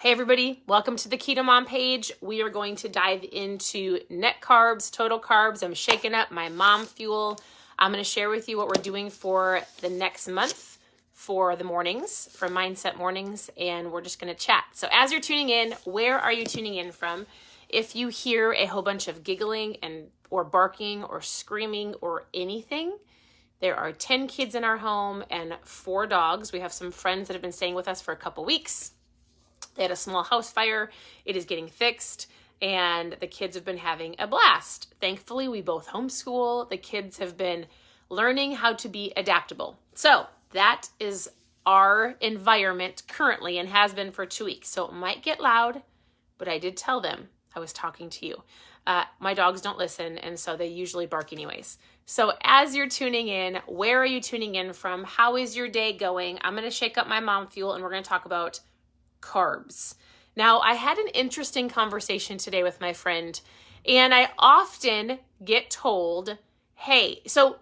Hey everybody, welcome to the Keto Mom page. We are going to dive into net carbs, total carbs. I'm shaking up my mom fuel. I'm going to share with you what we're doing for the next month for the mornings, for Mindset Mornings, and we're just going to chat. So as you're tuning in, where are you tuning in from? If you hear a whole bunch of giggling or barking or screaming or anything, there are 10 kids in our home and 4 dogs. We have some friends that have been staying with us for a couple weeks. They had a small house fire. It is getting fixed, and the kids have been having a blast. Thankfully, we both homeschool. The kids have been learning how to be adaptable. So that is our environment currently and has been for 2 weeks. So it might get loud, but I did tell them I was talking to you. My dogs don't listen, and so they usually bark anyways. So as you're tuning in, where are you tuning in from? How is your day going? I'm going to shake up my mom fuel, and we're going to talk about carbs. Now, I had an interesting conversation today with my friend, and I often get told, hey, so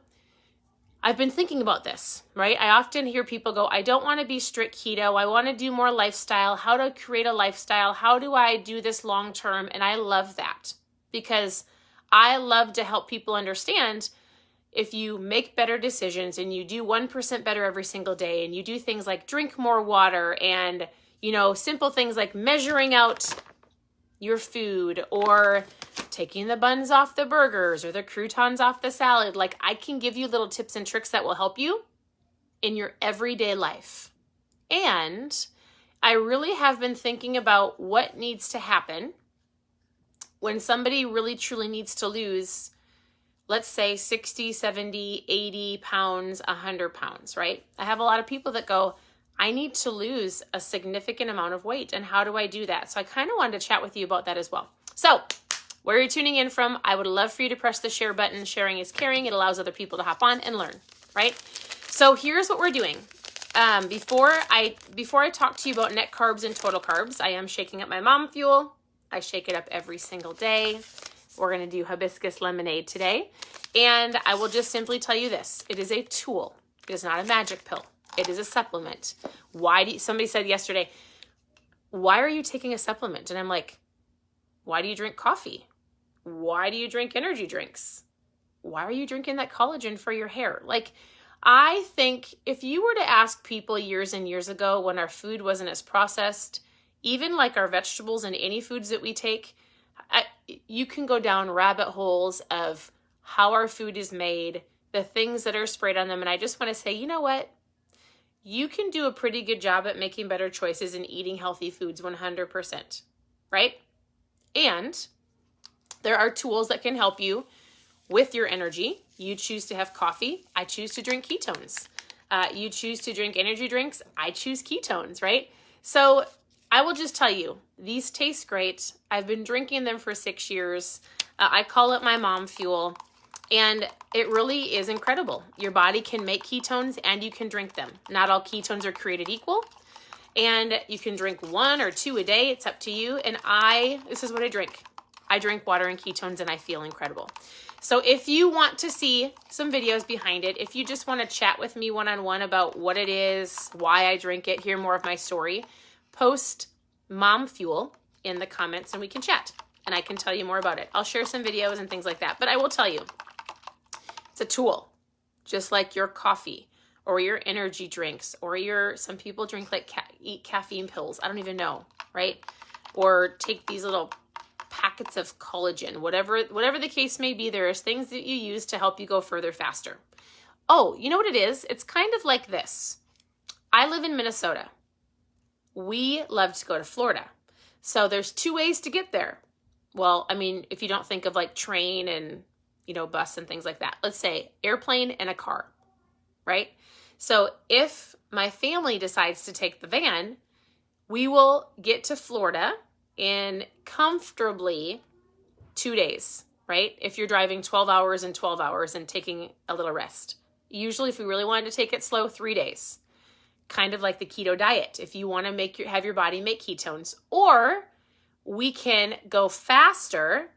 I've been thinking about this, right? I often hear people go, I don't want to be strict keto. I want to do more lifestyle. How to create a lifestyle? How do I do this long term? And I love that because I love to help people understand if you make better decisions and you do 1% better every single day and you do things like drink more water and simple things like measuring out your food or taking the buns off the burgers or the croutons off the salad. Like, I can give you little tips and tricks that will help you in your everyday life. And I really have been thinking about what needs to happen when somebody really truly needs to lose, let's say 60, 70, 80 pounds, 100 pounds, right? I have a lot of people that go, I need to lose a significant amount of weight. And how do I do that? So I kind of wanted to chat with you about that as well. So where you're tuning in from, I would love for you to press the share button. Sharing is caring. It allows other people to hop on and learn, right? So here's what we're doing. Before I talk to you about net carbs and total carbs, I am shaking up my mom fuel. I shake it up every single day. We're going to do hibiscus lemonade today. And I will just simply tell you this. It is a tool. It is not a magic pill. It is a supplement. Somebody said yesterday, why are you taking a supplement? And I'm like, why do you drink coffee? Why do you drink energy drinks? Why are you drinking that collagen for your hair? Like, I think if you were to ask people years and years ago when our food wasn't as processed, even like our vegetables and any foods that we take, you can go down rabbit holes of how our food is made, the things that are sprayed on them. And I just want to say, you know what? You can do a pretty good job at making better choices and eating healthy foods 100%, right? And there are tools that can help you with your energy. You choose to have coffee. I choose to drink ketones. You choose to drink energy drinks. I choose ketones, right? So I will just tell you, these taste great. I've been drinking them for 6 years. I call it my mom fuel. And it really is incredible. Your body can make ketones and you can drink them. Not all ketones are created equal. And you can drink 1 or 2 a day. It's up to you. And this is what I drink. I drink water and ketones and I feel incredible. So if you want to see some videos behind it, if you just want to chat with me one-on-one about what it is, why I drink it, hear more of my story, post Mom Fuel in the comments and we can chat. And I can tell you more about it. I'll share some videos and things like that. But I will tell you, it's a tool, just like your coffee or your energy drinks or some people drink eat caffeine pills. I don't even know, right? Or take these little packets of collagen, whatever the case may be. There's things that you use to help you go further faster. Oh, you know what it is? It's kind of like this. I live in Minnesota. We love to go to Florida. So there's 2 ways to get there. Well, I mean, if you don't think of like train and bus and things like that. Let's say airplane and a car, right? So if my family decides to take the van, we will get to Florida in comfortably 2 days, right? If you're driving 12 hours and 12 hours and taking a little rest. Usually, if we really wanted to take it slow, 3 days. Kind of like the keto diet. If you want to have your body make ketones. Or we can go faster,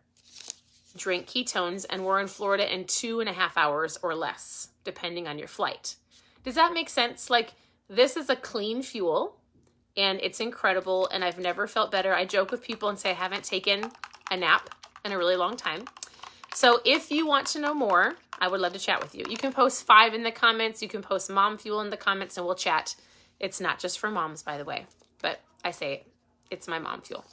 drink ketones, and we're in Florida in 2.5 hours or less, depending on your flight. Does that make sense? Like, this is a clean fuel and it's incredible, and I've never felt better. I joke with people and say I haven't taken a nap in a really long time. So if you want to know more, I would love to chat with you. You can post 5 in the comments. You can post Mom Fuel in the comments, and we'll chat. It's not just for moms, by the way, but I say it's my Mom Fuel.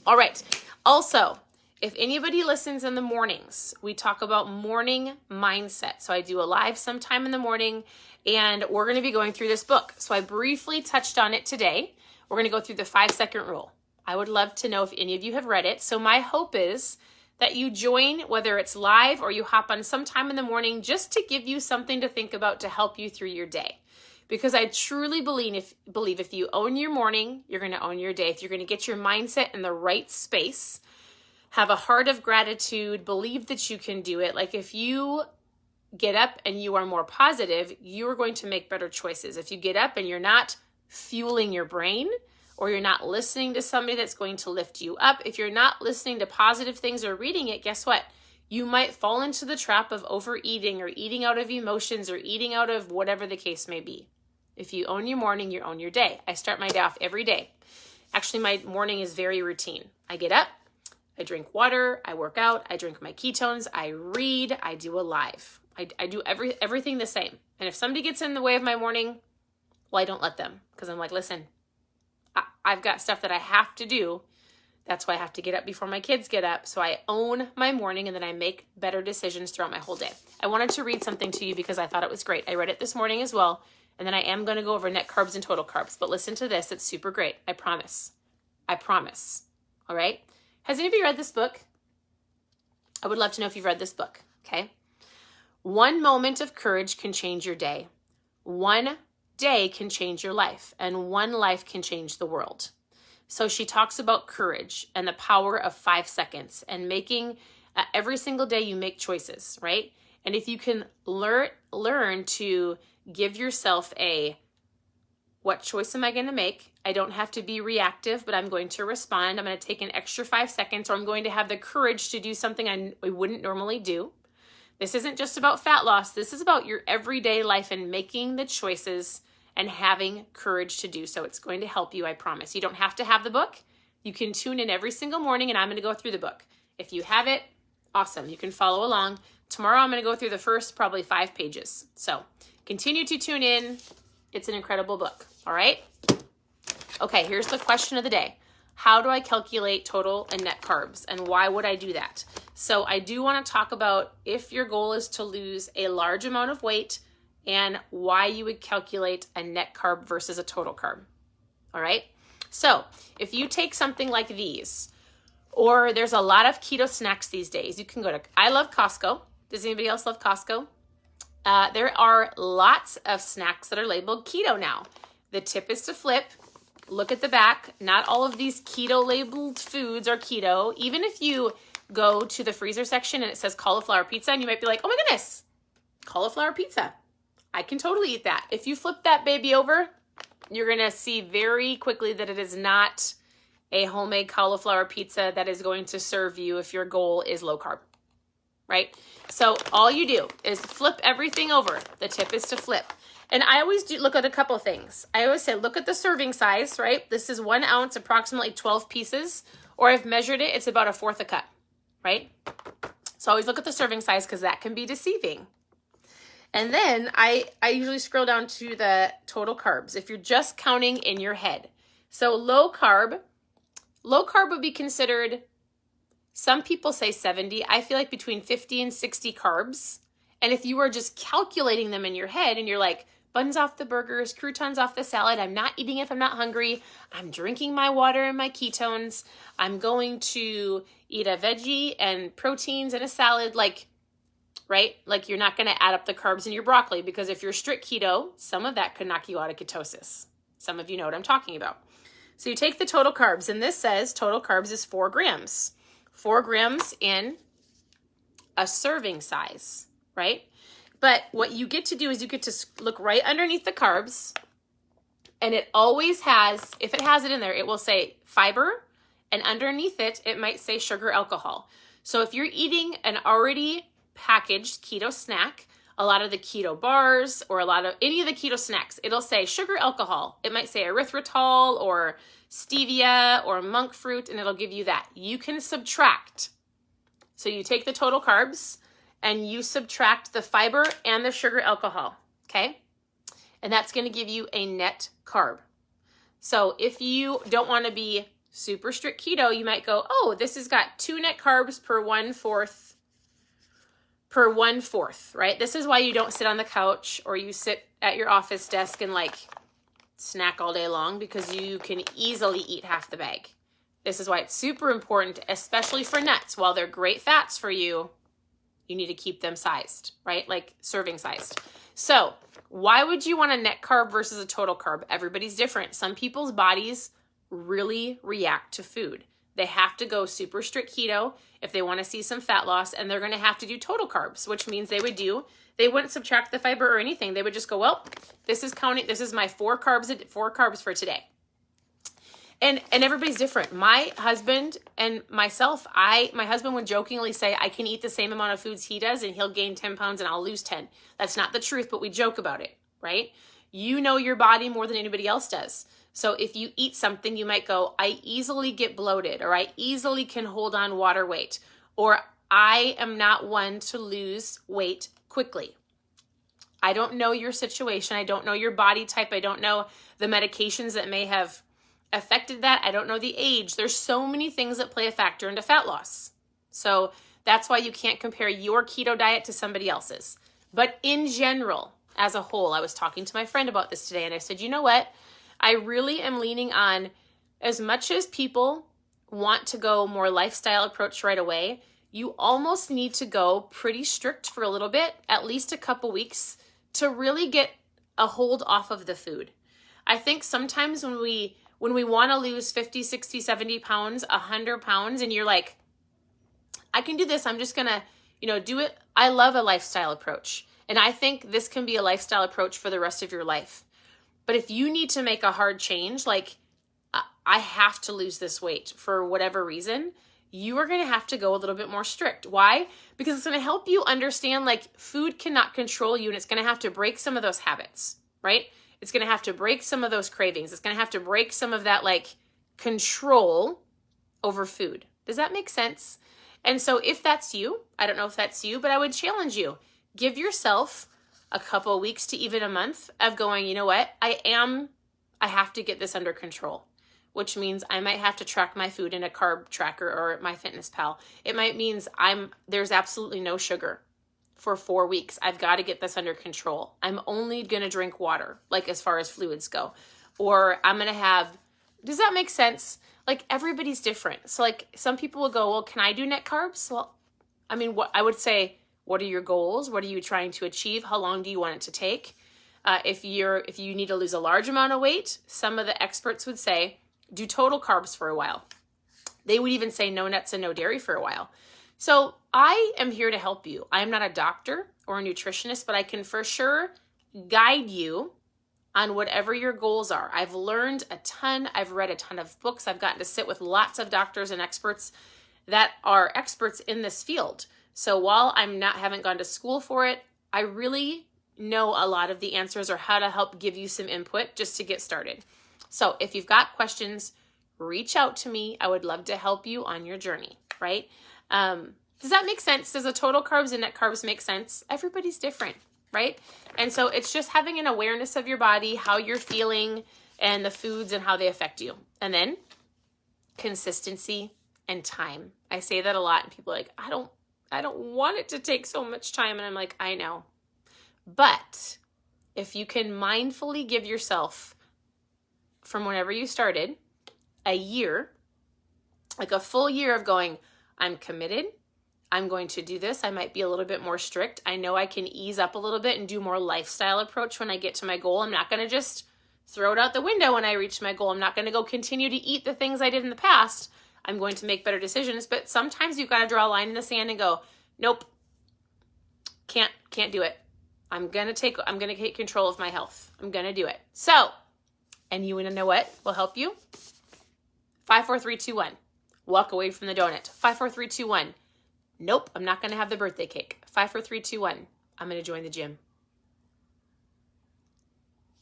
All right. Also, if anybody listens in the mornings, we talk about morning mindset. So I do a live sometime in the morning, and we're going to be going through this book. So I briefly touched on it today. We're going to go through the 5-second rule. I would love to know if any of you have read it. So my hope is that you join, whether it's live or you hop on sometime in the morning, just to give you something to think about to help you through your day. Because I truly believe if you own your morning, you're going to own your day. If you're going to get your mindset in the right space, have a heart of gratitude, believe that you can do it. Like if you get up and you are more positive, you are going to make better choices. If you get up and you're not fueling your brain, or you're not listening to somebody that's going to lift you up, if you're not listening to positive things or reading it, guess what? You might fall into the trap of overeating or eating out of emotions or eating out of whatever the case may be. If you own your morning, you own your day. I start my day off every day. Actually, my morning is very routine. I get up, I drink water, I work out, I drink my ketones, I read, I do a live. I do everything the same. And if somebody gets in the way of my morning, well, I don't let them, because I'm like, listen, I've got stuff that I have to do. That's why I have to get up before my kids get up. So I own my morning, and then I make better decisions throughout my whole day. I wanted to read something to you because I thought it was great. I read it this morning as well. And then I am going to go over net carbs and total carbs. But listen to this. It's super great. I promise. I promise. All right. Has anybody read this book? I would love to know if you've read this book. Okay. One moment of courage can change your day. One day can change your life, and one life can change the world. So she talks about courage and the power of 5 seconds, and making every single day you make choices, right? And if you can learn to give yourself what choice am I going to make? I don't have to be reactive, but I'm going to respond. I'm going to take an extra 5 seconds, or I'm going to have the courage to do something I wouldn't normally do. This isn't just about fat loss. This is about your everyday life and making the choices and having courage to do so. It's going to help you, I promise. You don't have to have the book. You can tune in every single morning, and I'm going to go through the book. If you have it, awesome. You can follow along. Tomorrow, I'm going to go through the first probably 5 pages. So continue to tune in. It's an incredible book. All right? Okay, here's the question of the day. How do I calculate total and net carbs, and why would I do that? So I do want to talk about if your goal is to lose a large amount of weight, and why you would calculate a net carb versus a total carb. All right? So if you take something like these, or there's a lot of keto snacks these days, you can go to, I love Costco. Does anybody else love Costco? There are lots of snacks that are labeled keto now. The tip is to flip. Look at the back. Not all of these keto labeled foods are keto. Even if you go to the freezer section and it says cauliflower pizza, and you might be like, oh my goodness, cauliflower pizza. I can totally eat that. If you flip that baby over, you're going to see very quickly that it is not a homemade cauliflower pizza that is going to serve you if your goal is low carb, right? So all you do is flip everything over. The tip is to flip. And I always do look at a couple things. I always say, look at the serving size, right? This is 1 ounce, approximately 12 pieces, or I've measured it, it's about 1/4 a cup, right? So always look at the serving size, because that can be deceiving. And then I usually scroll down to the total carbs if you're just counting in your head. So low carb would be considered, some people say 70. I feel like between 50 and 60 carbs. And if you are just calculating them in your head and you're like, buns off the burgers, croutons off the salad, I'm not eating if I'm not hungry, I'm drinking my water and my ketones, I'm going to eat a veggie and proteins and a salad, right? Like you're not going to add up the carbs in your broccoli, because if you're strict keto, some of that could knock you out of ketosis. Some of you know what I'm talking about. So you take the total carbs, and this says total carbs is 4 grams. 4 grams in a serving size, right? But what you get to do is you get to look right underneath the carbs, and it always has, if it has it in there, it will say fiber, and underneath it, it might say sugar, alcohol. So if you're eating an already packaged keto snack, a lot of the keto bars or a lot of any of the keto snacks, it'll say sugar alcohol. It might say erythritol or stevia or monk fruit, and it'll give you that. You can subtract. So you take the total carbs and you subtract the fiber and the sugar alcohol, okay? And that's going to give you a net carb. So if you don't want to be super strict keto, you might go, oh, this has got 2 net carbs per 1/4, right? This is why you don't sit on the couch or you sit at your office desk and like snack all day long, because you can easily eat half the bag. This is why it's super important, especially for nuts. While they're great fats for you, you need to keep them sized, right? Like serving sized. So why would you want a net carb versus a total carb? Everybody's different. Some people's bodies really react to food. They have to go super strict keto if they want to see some fat loss, and they're going to have to do total carbs, which means they wouldn't subtract the fiber or anything. They would just go, well, this is my 4 carbs for today. And everybody's different. My husband and myself, my husband would jokingly say, I can eat the same amount of foods he does and he'll gain 10 pounds and I'll lose 10. That's not the truth, but we joke about it, right? You know your body more than anybody else does. So if you eat something, you might go, I easily get bloated, or I easily can hold on water weight, or I am not one to lose weight quickly. I don't know your situation. I don't know your body type. I don't know the medications that may have affected that. I don't know the age. There's so many things that play a factor into fat loss. So that's why you can't compare your keto diet to somebody else's. But in general, as a whole, I was talking to my friend about this today and I said, you know what? I really am leaning on, as much as people want to go more lifestyle approach right away, you almost need to go pretty strict for a little bit, at least a couple weeks, to really get a hold off of the food. I think sometimes when we want to lose 50, 60, 70 pounds, 100 pounds, and you're like, I can do this. I'm just going to, do it. I love a lifestyle approach. And I think this can be a lifestyle approach for the rest of your life. But if you need to make a hard change, like I have to lose this weight for whatever reason, you are going to have to go a little bit more strict. Why? Because it's going to help you understand like food cannot control you, and it's going to have to break some of those habits, right? It's going to have to break some of those cravings. It's going to have to break some of that like control over food. Does that make sense? And so if that's you, I don't know if that's you, but I would challenge you. Give yourself a couple of weeks to even a month of going, you know what? I have to get this under control, which means I might have to track my food in a carb tracker or MyFitnessPal. It might means there's absolutely no sugar for 4 weeks. I've got to get this under control. I'm only going to drink water, like as far as fluids go. Or I'm going to have, does that make sense? Like everybody's different. So like some people will go, well, can I do net carbs? Well, I mean, what I would say, what are your goals? What are you trying to achieve? How long do you want it to take? If you need to lose a large amount of weight, some of the experts would say, do total carbs for a while. They would even say no nuts and no dairy for a while. So I am here to help you. I am not a doctor or a nutritionist, but I can for sure guide you on whatever your goals are. I've learned a ton. I've read a ton of books. I've gotten to sit with lots of doctors and experts that are experts in this field. So while haven't gone to school for it, I really know a lot of the answers or how to help give you some input just to get started. So if you've got questions, reach out to me. I would love to help you on your journey, right? Does that make sense? Does a total carbs and net carbs make sense? Everybody's different, right? And so it's just having an awareness of your body, how you're feeling, and the foods and how they affect you. And then consistency and time. I say that a lot and people are like, I don't want it to take so much time. And I'm like, I know. But if you can mindfully give yourself, from whenever you started, a year, like a full year of going, I'm committed. I'm going to do this. I might be a little bit more strict. I know I can ease up a little bit and do more lifestyle approach when I get to my goal. I'm not going to just throw it out the window when I reach my goal. I'm not going to go continue to eat the things I did in the past. I'm going to make better decisions. But sometimes you've got to draw a line in the sand and go, nope, can't do it. I'm going to take control of my health. I'm going to do it. So, and you want to know what will help you? 5, 4, 3, 2, 1. Walk away from the donut. 5, 4, 3, 2, 1. Nope, I'm not going to have the birthday cake. 5, 4, 3, 2, 1. I'm going to join the gym.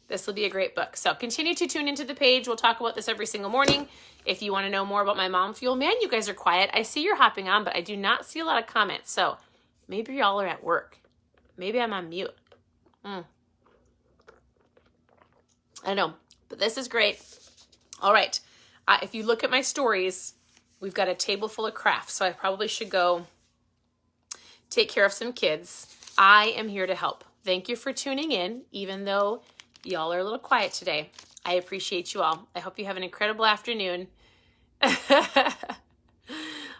This will be a great book. So continue to tune into the page. We'll talk about this every single morning. If you want to know more about my mom fuel, man, you guys are quiet. I see you're hopping on, but I do not see a lot of comments. So maybe y'all are at work. Maybe I'm on mute. I don't know, but this is great. All right. If you look at my stories, we've got a table full of crafts. So I probably should go take care of some kids. I am here to help. Thank you for tuning in, even though y'all are a little quiet today. I appreciate you all. I hope you have an incredible afternoon. I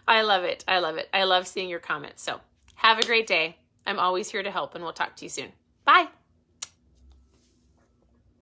love it. I love it. I love seeing your comments. So have a great day. I'm always here to help, and we'll talk to you soon. Bye.